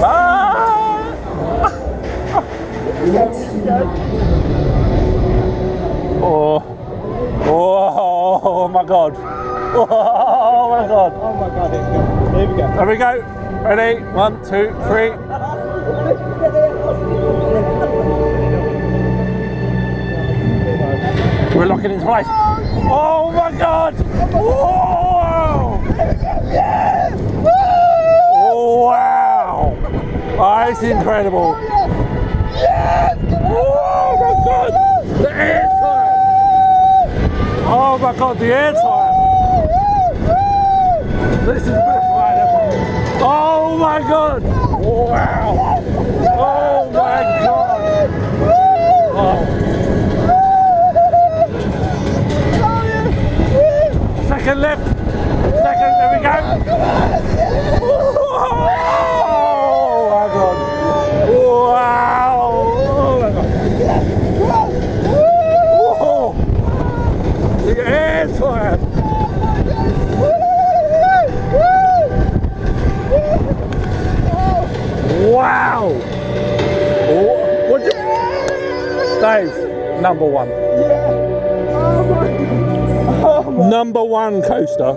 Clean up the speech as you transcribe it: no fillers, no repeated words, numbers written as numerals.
Ah! Oh. Oh my god. Oh my god. Oh my god, here we go. There we go. Ready? 1, 2, 3. We're locking into place. Oh my god! Whoa! Oh wow! Oh, it's incredible. Oh my god! The air time! Oh my god, the air time! This is the best ride ever. Oh my god! Wow! Oh my god! Oh. Second left. Second, there we go. Oh my god. Wow. Oh my god. Whoa. The air time. Wow. Oh, what you... Dave, number one. Yeah. Oh my god. Number one coaster